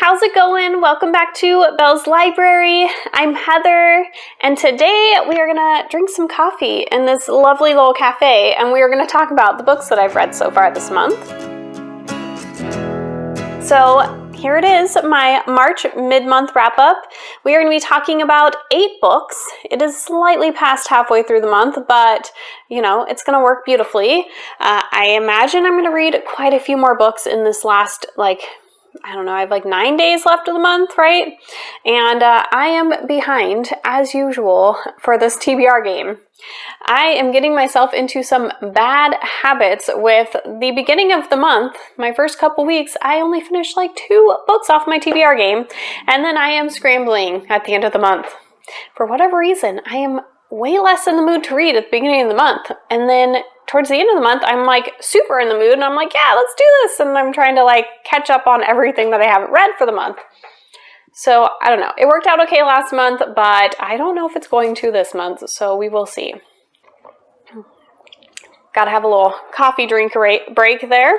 how's it going? Welcome back to Belle's Library. I'm Heather, and today we are gonna drink some coffee in this lovely little cafe, and we are gonna talk about the books that I've read so far this month. So here it is, my March mid-month wrap-up. We are gonna be talking about 8 books. It is slightly past halfway through the month, but you know, it's gonna work beautifully. I imagine I'm gonna read quite a few more books in this last, I don't know, I have like 9 days left of the month, right? And I am behind, as usual, for this TBR game. I am getting myself into some bad habits with the beginning of the month. My first couple weeks, I only finished like 2 books off my TBR game, and then I am scrambling at the end of the month. For whatever reason, I am way less in the mood to read at the beginning of the month, and then towards the end of the month, I'm like super in the mood and I'm like, yeah, let's do this. And I'm trying to like catch up on everything that I haven't read for the month. So I don't know. It worked out okay last month, but I don't know if it's going to this month. So we will see. Gotta have a little coffee drink break there.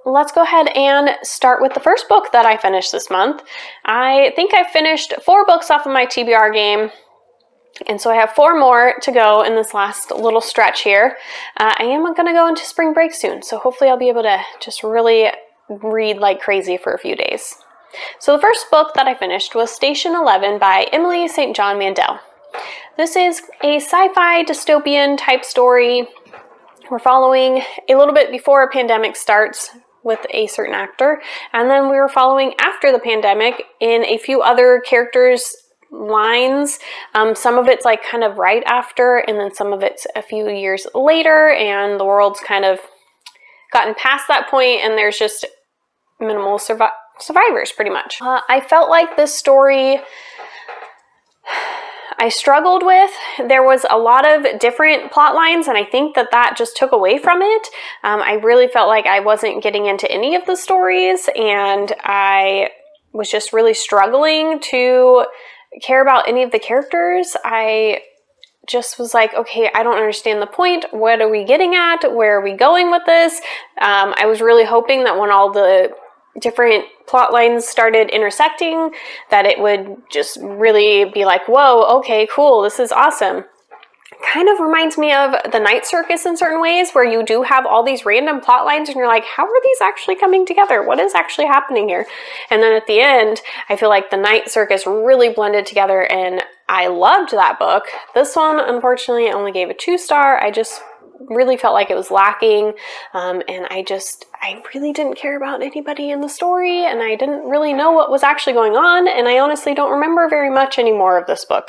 Let's go ahead and start with the first book that I finished this month. I think I finished 4 books off of my TBR game. And so I have 4 more to go in this last little stretch here. I am going to go into spring break soon, so hopefully I'll be able to just really read like crazy for a few days. So the first book that I finished was Station 11 by Emily St. John Mandel. This is a sci-fi dystopian type story. We're following a little bit before a pandemic starts with a certain actor, and then we were following after the pandemic in a few other characters' lines. Some of it's like kind of right after, and then some of it's a few years later, and the world's kind of gotten past that point, and there's just minimal survivors pretty much. I felt like this story I struggled with. There was a lot of different plot lines, and I think that just took away from it. I really felt like I wasn't getting into any of the stories, and I was just really struggling to care about any of the characters. I just was like, okay, I don't understand the point. What are we getting at? Where are we going with this? I was really hoping that when all the different plot lines started intersecting, that it would just really be like, whoa, okay, cool, this is awesome. Kind of reminds me of The Night Circus in certain ways, where you do have all these random plot lines and you're like, how are these actually coming together? What is actually happening here? And then at the end, I feel like The Night Circus really blended together, and I loved that book. This one, unfortunately, I only gave a 2-star. I just really felt like it was lacking, and I really didn't care about anybody in the story, and I didn't really know what was actually going on, and I honestly don't remember very much anymore of this book.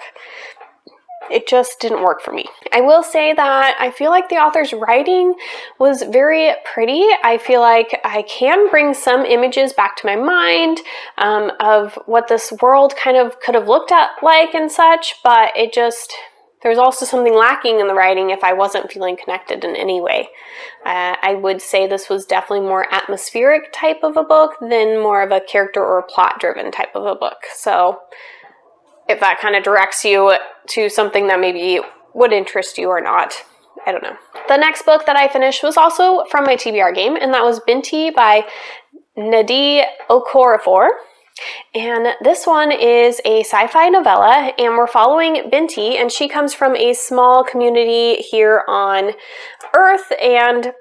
It just didn't work for me. I will say that I feel like the author's writing was very pretty. I feel like I can bring some images back to my mind of what this world kind of could have looked at like and such, but there's also something lacking in the writing if I wasn't feeling connected in any way. I would say this was definitely more atmospheric type of a book than more of a character or plot-driven type of a book. So if that kind of directs you to something that maybe would interest you or not, I don't know. The next book that I finished was also from my TBR game, and that was Binti by Nnedi Okorafor. And this one is a sci-fi novella, and we're following Binti, and she comes from a small community here on Earth, and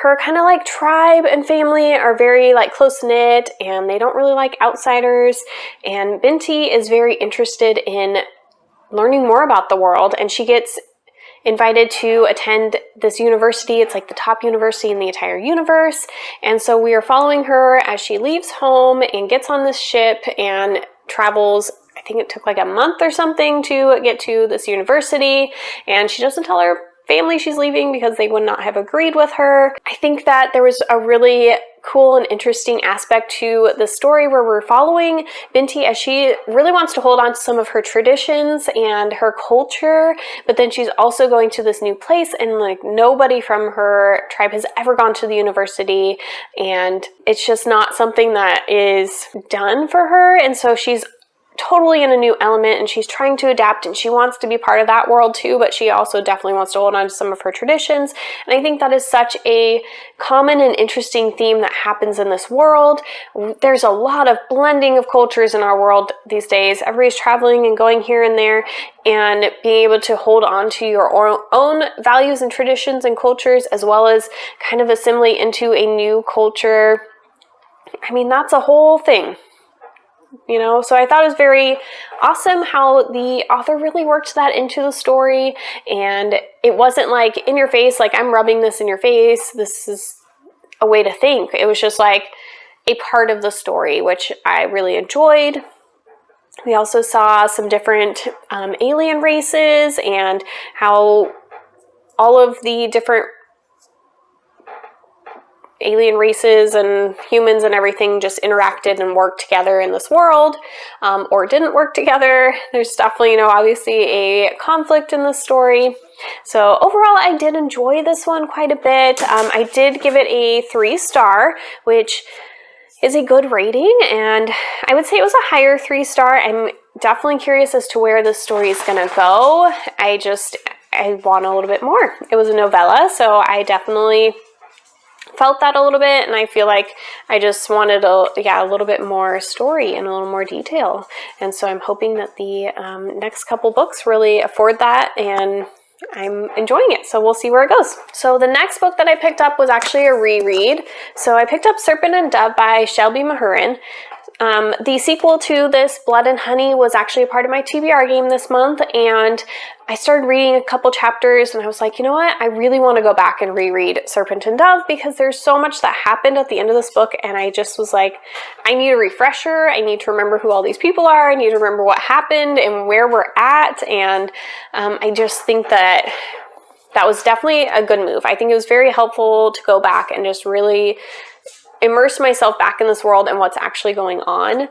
her kind of like tribe and family are very like close-knit, and they don't really like outsiders. And Binti is very interested in learning more about the world, and she gets invited to attend this university. It's like the top university in the entire universe. And so we are following her as she leaves home and gets on this ship and travels. I think it took like a month or something to get to this university, and she doesn't tell her family she's leaving because they would not have agreed with her. I think that there was a really cool and interesting aspect to the story where we're following Binti as she really wants to hold on to some of her traditions and her culture, but then she's also going to this new place, and like nobody from her tribe has ever gone to the university, and it's just not something that is done for her. And so she's totally in a new element, and she's trying to adapt, and she wants to be part of that world too, but she also definitely wants to hold on to some of her traditions. And I think that is such a common and interesting theme that happens in this world. There's a lot of blending of cultures in our world these days. Everybody's traveling and going here and there, and being able to hold on to your own values and traditions and cultures, as well as kind of assimilate into a new culture. I mean, that's a whole thing. You know, so I thought it was very awesome how the author really worked that into the story, and it wasn't like in your face, like I'm rubbing this in your face, this is a way to think. It was just like a part of the story, which I really enjoyed. We also saw some different alien races and how all of the different alien races and humans and everything just interacted and worked together in this world, or didn't work together. There's definitely, you know, obviously a conflict in this story. So overall, I did enjoy this one quite a bit. I did give it a 3-star, which is a good rating, and I would say it was a higher 3-star. I'm definitely curious as to where this story is going to go. I want a little bit more. It was a novella, so I definitely felt that a little bit, and I feel like I just wanted a little bit more story and a little more detail. And so I'm hoping that the next couple books really afford that, and I'm enjoying it. So we'll see where it goes. So the next book that I picked up was actually a reread. So I picked up Serpent and Dove by Shelby Mahurin. The sequel to this, Blood and Honey, was actually a part of my TBR game this month, and I started reading a couple chapters, and I was like, you know what, I really want to go back and reread Serpent and Dove, because there's so much that happened at the end of this book, and I just was like, I need a refresher. I need to remember who all these people are. I need to remember what happened and where we're at, and I just think that was definitely a good move. I think it was very helpful to go back and just really immerse myself back in this world and what's actually going on.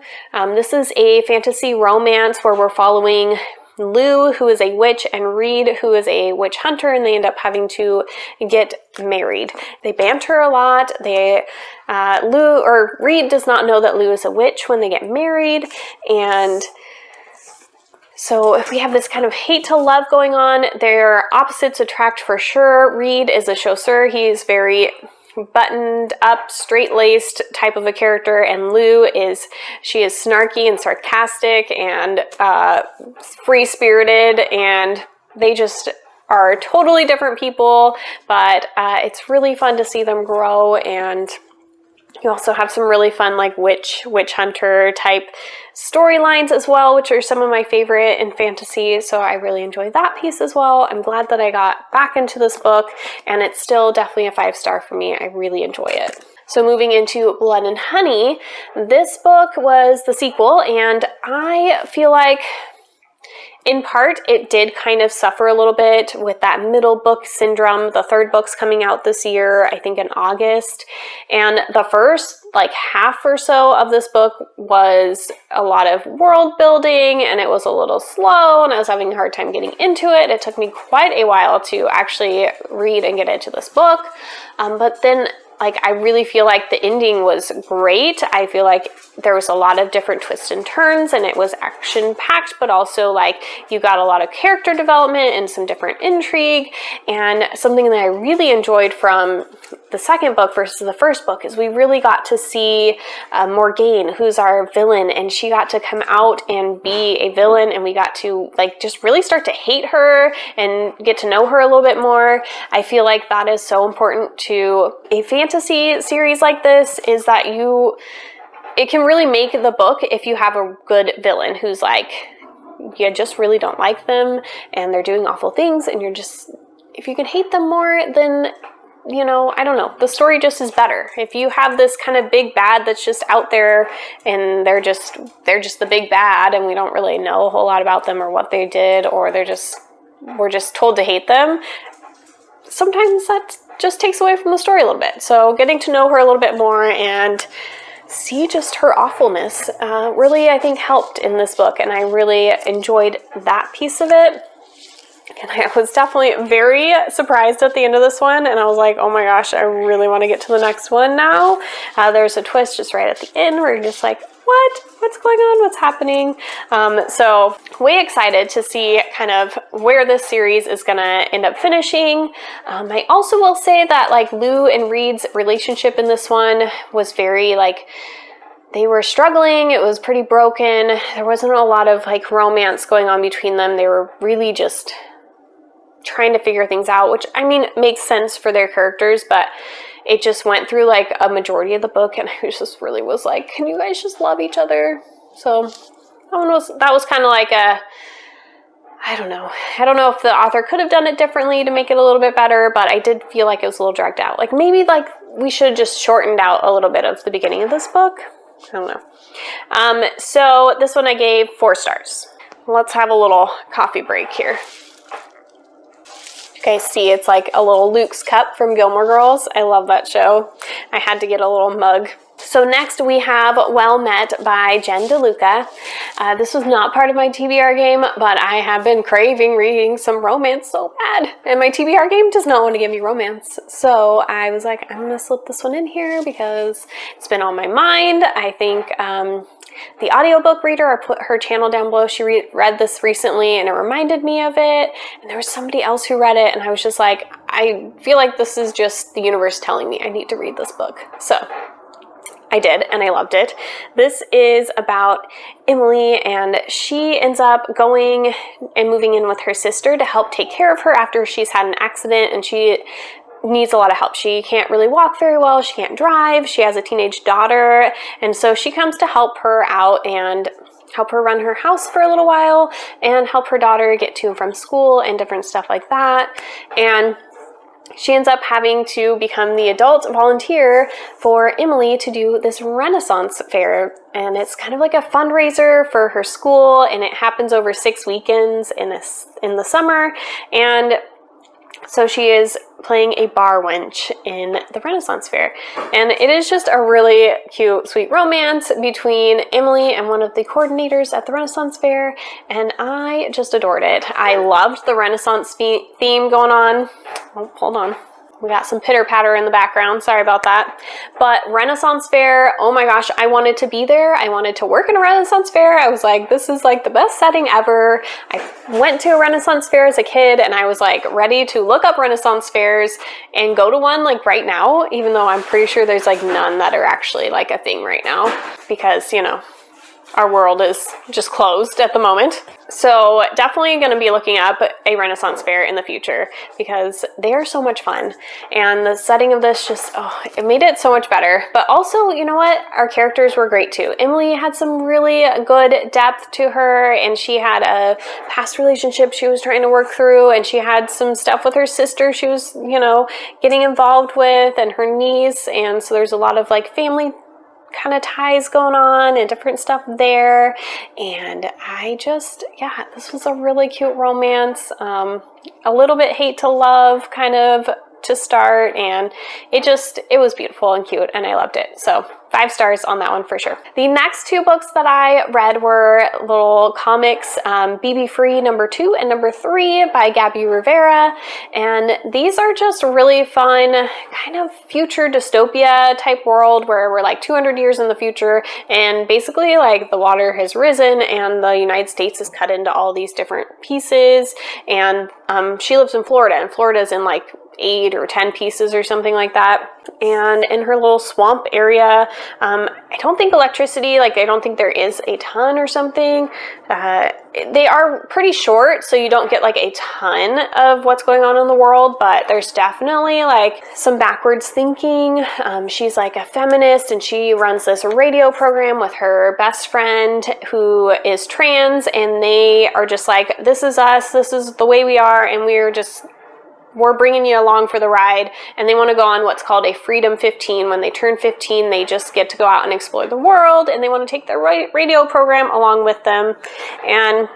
This is a fantasy romance where we're following Lou, who is a witch, and Reed, who is a witch hunter, and they end up having to get married. They banter a lot. Reed does not know that Lou is a witch when they get married, and so we have this kind of hate to love going on. Their opposites attract for sure. Reed is a chasseur. He's very buttoned up, straight-laced type of a character, and Lou is snarky and sarcastic and free-spirited, and they just are totally different people, but it's really fun to see them grow. And you also have some really fun like witch hunter type storylines as well, which are some of my favorite in fantasy, so I really enjoyed that piece as well. I'm glad that I got back into this book, and it's still definitely a 5-star for me. I really enjoy it. So moving into Blood and Honey, this book was the sequel, and I feel like in part, it did kind of suffer a little bit with that middle book syndrome. The third book's coming out this year, I think in August. And the first half or so of this book was a lot of world building, and it was a little slow, and I was having a hard time getting into it. It took me quite a while to actually read and get into this book. But then I really feel like the ending was great. I feel like there was a lot of different twists and turns, and it was action-packed, but also you got a lot of character development and some different intrigue. And something that I really enjoyed from the second book versus the first book is we really got to see Morgane, who's our villain, and she got to come out and be a villain, and we got to just really start to hate her and get to know her a little bit more. I feel like that is so important to a fantasy series like this, is that it can really make the book if you have a good villain who's you just really don't like them and they're doing awful things, and if you can hate them more, then I don't know, the story just is better. If you have this kind of big bad that's just out there and they're just the big bad, and we don't really know a whole lot about them or what they did, or we're just told to hate them, sometimes that just takes away from the story a little bit. So getting to know her a little bit more and see just her awfulness really, I think, helped in this book, and I really enjoyed that piece of it. And I was definitely very surprised at the end of this one, and I was like, oh my gosh, I really want to get to the next one now. There's a twist just right at the end where you're just like, what? What's going on? What's happening? So way excited to see kind of where this series is going to end up finishing. I also will say that like Lou and Reed's relationship in this one was very like, they were struggling. It was pretty broken. There wasn't a lot of like romance going on between them. They were really just trying to figure things out, which I mean makes sense for their characters, but it just went through like a majority of the book, and I just really was like, can you guys just love each other? So that was kind of like a, I don't know if the author could have done it differently to make it a little bit better, but I did feel like it was a little dragged out. Like maybe like we should have just shortened out a little bit of the beginning of this book. I don't know. So this one I gave 4 stars. Let's have a little coffee break here. You guys see it's like a little Luke's cup from Gilmore Girls. I love that show. I had to get a little mug. So next we have Well Met by Jen DeLuca. This was not part of my TBR game, but I have been craving reading some romance so bad. And my TBR game does not want to give me romance. So I was like, I'm going to slip this one in here because it's been on my mind. I think the audiobook reader, I put her channel down below. She read this recently and it reminded me of it. And there was somebody else who read it and I was just like, I feel like this is just the universe telling me I need to read this book. So I did, and I loved it. This is about Emily, and she ends up going and moving in with her sister to help take care of her after she's had an accident, and she needs a lot of help. She can't really walk very well. She can't drive. She has a teenage daughter, and so she comes to help her out and help her run her house for a little while and help her daughter get to and from school and different stuff like that. And she ends up having to become the adult volunteer for Emily to do this Renaissance fair. And it's kind of like a fundraiser for her school, and it happens over 6 weekends in the summer. And so she is playing a bar wench in the Renaissance fair. And it is just a really cute, sweet romance between Emily and one of the coordinators at the Renaissance fair. And I just adored it. I loved the Renaissance theme going on. Oh, hold on. We got some pitter patter in the background. Sorry about that. But Renaissance fair, oh my gosh, I wanted to be there. I wanted to work in a Renaissance fair. I was like, this is like the best setting ever. I went to a Renaissance fair as a kid and I was like ready to look up Renaissance fairs and go to one like right now, even though I'm pretty sure there's like none that are actually like a thing right now because, you know, our world is just closed at the moment. So definitely going to be looking up a Renaissance fair in the future because they are so much fun. And the setting of this just, oh, it made it so much better. But also, you know what? Our characters were great too. Emily had some really good depth to her, and she had a past relationship she was trying to work through, and she had some stuff with her sister she was, you know, getting involved with, and her niece. And so there's a lot of like family kind of ties going on and different stuff there. And I just, yeah, this was a really cute romance. A little bit hate to love kind of to start, and it was beautiful and cute, and I loved it. So 5 stars on that one for sure. The next 2 books that I read were little comics, BB Free number 2 and number 3 by Gabby Rivera. And these are just really fun, kind of future dystopia type world where we're like 200 years in the future, and basically like the water has risen and the United States is cut into all these different pieces. And she lives in Florida, and Florida's in like 8 or 10 pieces or something like that. And in her little swamp area, I don't think electricity, like I don't think there is a ton or something. They are pretty short, so you don't get like a ton of what's going on in the world, but there's definitely like some backwards thinking. She's like a feminist, and she runs this radio program with her best friend who is trans, and they are just like, this is us, this is the way we are, and we're bringing you along for the ride. And they want to go on what's called a Freedom 15. When they turn 15, they just get to go out and explore the world, and they want to take their radio program along with them. And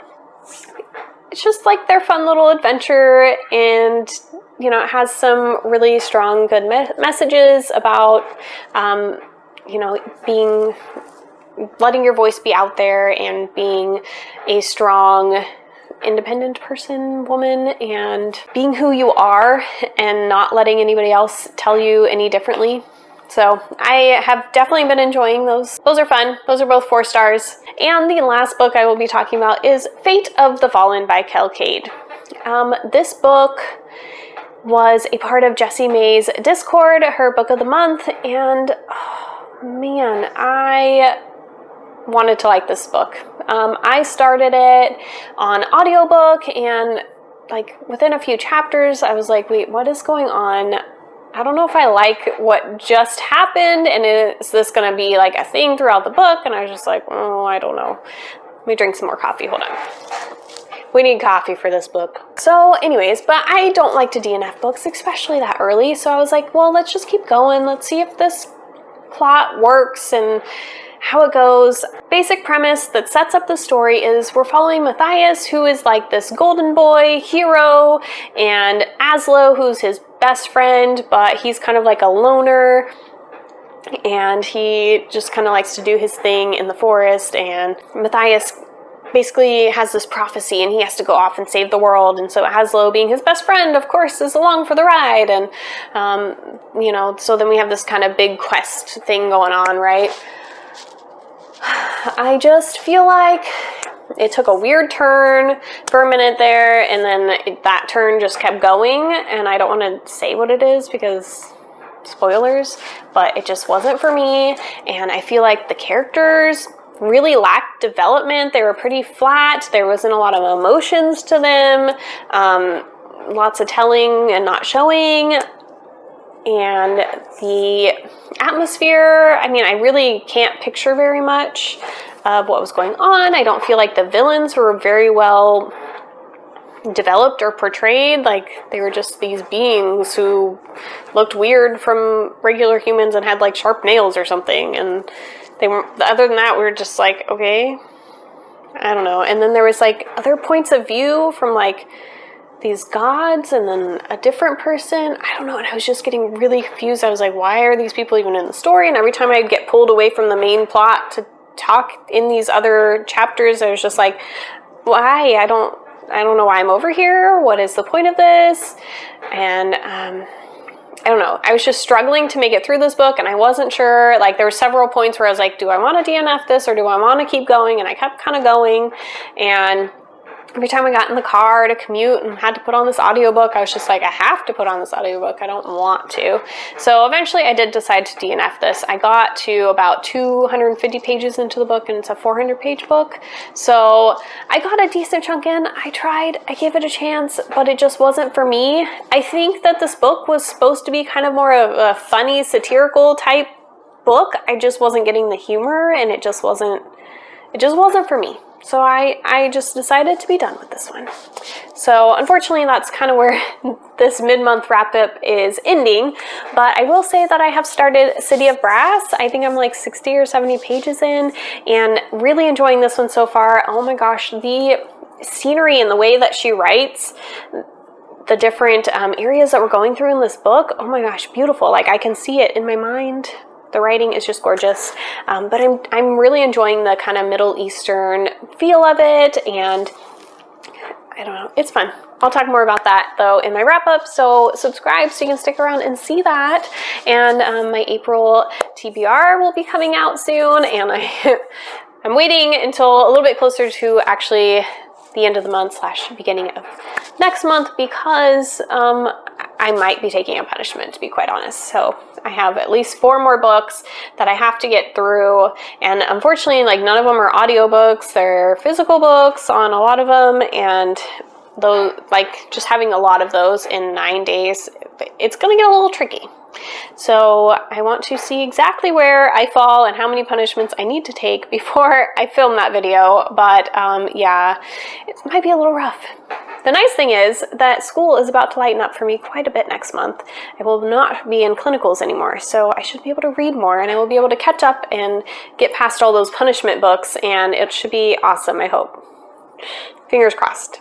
it's just like their fun little adventure, and you know, it has some really strong, good messages about, you know, letting your voice be out there and being a strong independent person, woman, and being who you are and not letting anybody else tell you any differently. So I have definitely been enjoying those. Those are fun. Those are both 4 stars. And the last book I will be talking about is Fate of the Fallen by Kel Cade. This book was a part of Jessie May's Discord, her book of the month, and oh, man, I wanted to like this book. I started it on audiobook, and like within a few chapters I was like, wait, what is going on? I don't know if I like what just happened, and is this going to be like a thing throughout the book? And I was just like, oh, I don't know. Let me drink some more coffee. Hold on. We need coffee for this book. So anyways, but I don't like to DNF books, especially that early. So I was like, well, let's just keep going. Let's see if this plot works and how it goes. Basic premise that sets up the story is we're following Matthias, who is like this golden boy hero, and Aslo, who's his best friend, but he's kind of like a loner, and he just kind of likes to do his thing in the forest. And Matthias basically has this prophecy, and he has to go off and save the world, and so Aslo, being his best friend, of course, is along for the ride. And you know, so then we have this kind of big quest thing going on, right? I just feel like it took a weird turn for a minute there, and then that turn just kept going, and I don't want to say what it is because spoilers, but it just wasn't for me. And I feel like the characters really lacked development. They were pretty flat. There wasn't a lot of emotions to them. Lots of telling and not showing. And the atmosphere, I mean, I really can't picture very much of what was going on. I don't feel like the villains were very well developed or portrayed. Like, they were just these beings who looked weird from regular humans and had like sharp nails or something. And they were, other than that, we were just like, okay, I don't know. And then there was like other points of view from like these gods, and then a different person. I don't know, and I was just getting really confused. I was like, why are these people even in the story? And every time I'd get pulled away from the main plot to talk in these other chapters, I was just like, why? I don't know why I'm over here. What is the point of this? And I don't know. I was just struggling to make it through this book, and I wasn't sure. Like, there were several points where I was like, do I want to DNF this, or do I want to keep going? And I kept kind of going, and every time I got in the car to commute and had to put on this audiobook, I was just like, I have to put on this audiobook. I don't want to. So eventually I did decide to DNF this. I got to about 250 pages into the book, and it's a 400-page book. So I got a decent chunk in. I tried. I gave it a chance, but it just wasn't for me. I think that this book was supposed to be kind of more of a funny, satirical type book. I just wasn't getting the humor, and it just wasn't for me. So I just decided to be done with this one. So unfortunately, that's kind of where this mid-month wrap-up is ending. But I will say that I have started City of Brass. I think I'm like 60 or 70 pages in, and really enjoying this one so far. Oh my gosh, the scenery and the way that she writes, the different areas that we're going through in this book, oh my gosh, beautiful. Like, I can see it in my mind. The writing is just gorgeous, but I'm really enjoying the kind of Middle Eastern feel of it, and I don't know, it's fun. I'll talk more about that though in my wrap-up, so subscribe so you can stick around and see that. And my April TBR will be coming out soon, and I'm waiting until a little bit closer to actually the end of the month / beginning of next month, because I might be taking a punishment, to be quite honest. So I have at least 4 more books that I have to get through, and unfortunately, like, none of them are audiobooks. They're physical books on a lot of them, and those, like, just having a lot of those in 9 days, it's gonna get a little tricky. So I want to see exactly where I fall and how many punishments I need to take before I film that video. But yeah, it might be a little rough. The nice thing is that school is about to lighten up for me quite a bit next month. I will not be in clinicals anymore, so I should be able to read more, and I will be able to catch up and get past all those punishment books, and it should be awesome, I hope. Fingers crossed.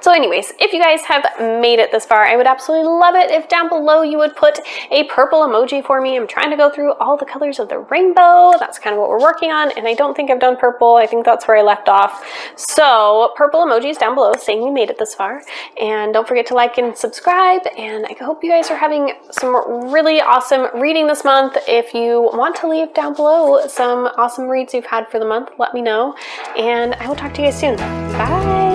So anyways, if you guys have made it this far, I would absolutely love it if down below you would put a purple emoji for me. I'm trying to go through all the colors of the rainbow. That's kind of what we're working on, and I don't think I've done purple. I think that's where I left off. So purple emojis down below saying you made it this far, and don't forget to like and subscribe, and I hope you guys are having some really awesome reading this month. If you want to leave down below some awesome reads you've had for the month, let me know, and I will talk to you guys soon. Bye!